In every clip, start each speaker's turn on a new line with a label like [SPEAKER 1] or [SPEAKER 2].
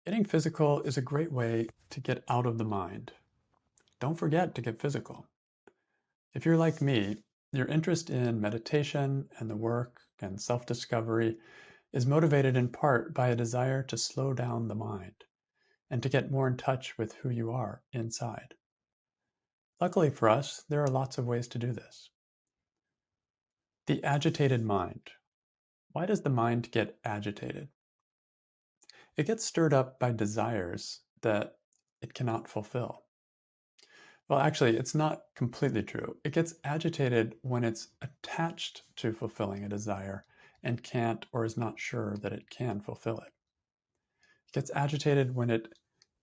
[SPEAKER 1] Getting physical is a great way to get out of the mind. Don't forget to get physical. If you're like me, your interest in meditation and the work and self-discovery is motivated in part by a desire to slow down the mind and to get more in touch with who you are inside. Luckily for us, there are lots of ways to do this. The agitated mind. Why does the mind get agitated? It gets stirred up by desires that it cannot fulfill. Well, actually, it's not completely true. It gets agitated when it's attached to fulfilling a desire and can't or is not sure that it can fulfill it. It gets agitated when it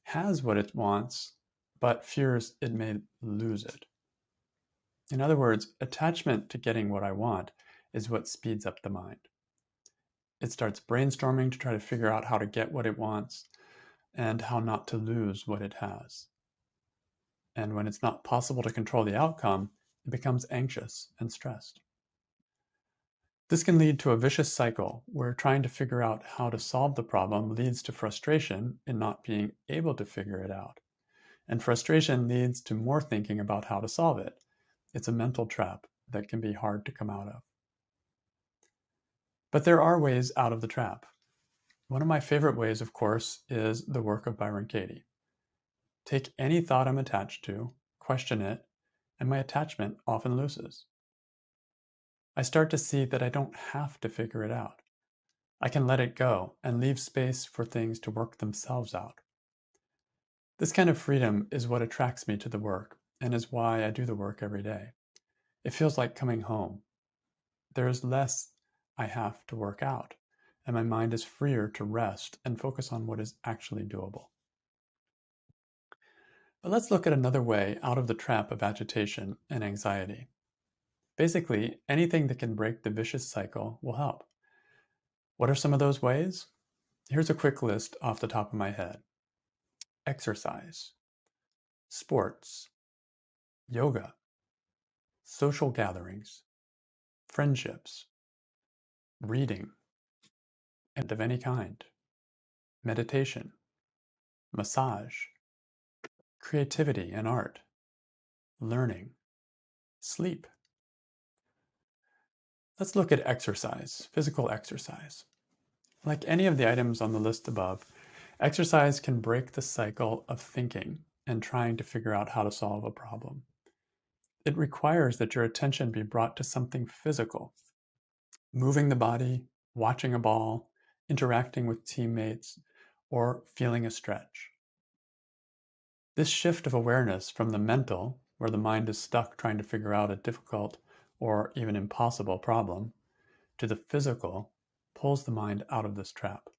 [SPEAKER 1] has what it wants, but fears it may lose it. In other words, attachment to getting what I want is what speeds up the mind. It starts brainstorming to try to figure out how to get what it wants and how not to lose what it has. And when it's not possible to control the outcome, it becomes anxious and stressed. This can lead to a vicious cycle where trying to figure out how to solve the problem leads to frustration in not being able to figure it out. And frustration leads to more thinking about how to solve it. It's a mental trap that can be hard to come out of. But there are ways out of the trap. One of my favorite ways, of course, is the work of Byron Katie. Take any thought I'm attached to, question it, and my attachment often looses. I start to see that I don't have to figure it out. I can let it go and leave space for things to work themselves out. This kind of freedom is what attracts me to the work and is why I do the work every day. It feels like coming home. There is less I have to work out, and my mind is freer to rest and focus on what is actually doable. But let's look at another way out of the trap of agitation and anxiety. Basically, anything that can break the vicious cycle will help. What are some of those ways? Here's a quick list off the top of my head. Exercise, sports, yoga, social gatherings, friendships, reading, and of any kind, meditation, massage, creativity and art, learning, sleep. Let's look at exercise, physical exercise. Like any of the items on the list above, exercise can break the cycle of thinking and trying to figure out how to solve a problem. It requires that your attention be brought to something physical, moving the body, watching a ball, interacting with teammates, or feeling a stretch. This shift of awareness from the mental, where the mind is stuck trying to figure out a difficult or even impossible problem, to the physical, pulls the mind out of this trap.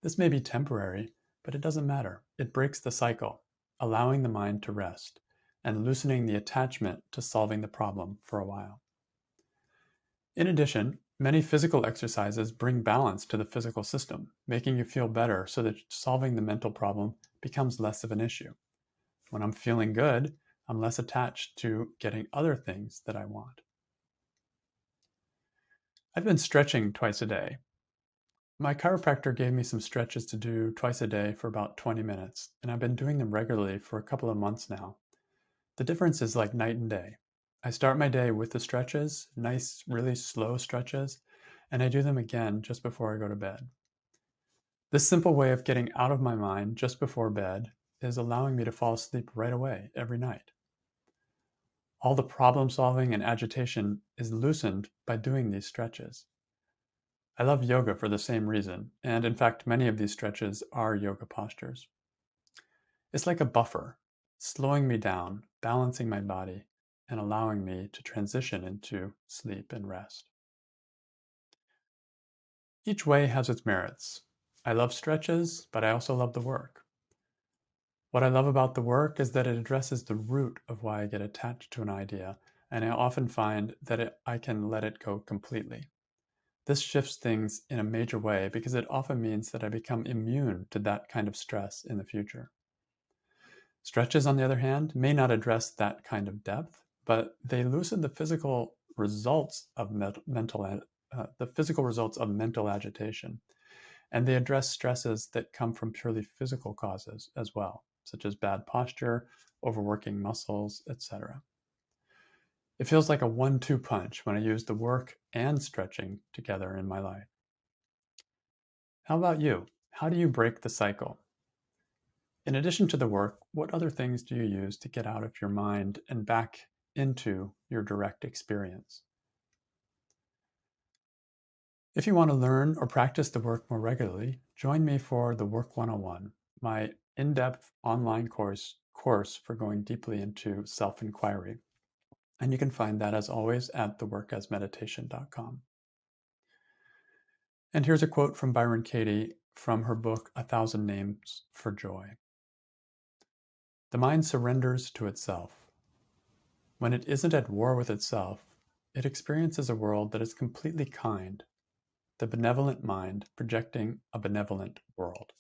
[SPEAKER 1] This may be temporary, but it doesn't matter. It breaks the cycle, allowing the mind to rest and loosening the attachment to solving the problem for a while. In addition, many physical exercises bring balance to the physical system, making you feel better so that solving the mental problem becomes less of an issue. When I'm feeling good, I'm less attached to getting other things that I want. I've been stretching twice a day. My chiropractor gave me some stretches to do twice a day for about 20 minutes, and I've been doing them regularly for a couple of months now. The difference is like night and day. I start my day with the stretches, nice, really slow stretches, and I do them again just before I go to bed. This simple way of getting out of my mind just before bed is allowing me to fall asleep right away every night. All the problem solving and agitation is loosened by doing these stretches. I love yoga for the same reason, and in fact, many of these stretches are yoga postures. It's like a buffer, slowing me down, balancing my body, and allowing me to transition into sleep and rest. Each way has its merits. I love stretches, but I also love the work. What I love about the work is that it addresses the root of why I get attached to an idea, and I often find that I can let it go completely. This shifts things in a major way because it often means that I become immune to that kind of stress in the future. Stretches, on the other hand, may not address that kind of depth, but they loosen the physical results of mental agitation, And they address stresses that come from purely physical causes as well, such as bad posture, overworking muscles, etc. It feels like a 1-2 punch when I use the work and stretching together in my life. How about you? How do you break the cycle? In addition to the work, what other things do you use to get out of your mind and back into your direct experience? If you want to learn or practice the work more regularly, join me for the Work 101, my in-depth online course for going deeply into self-inquiry. And you can find that, as always, at theworkasmeditation.com. And here's a quote from Byron Katie from her book, 1,000 Names for Joy. The mind surrenders to itself. When it isn't at war with itself, it experiences a world that is completely kind, the benevolent mind projecting a benevolent world.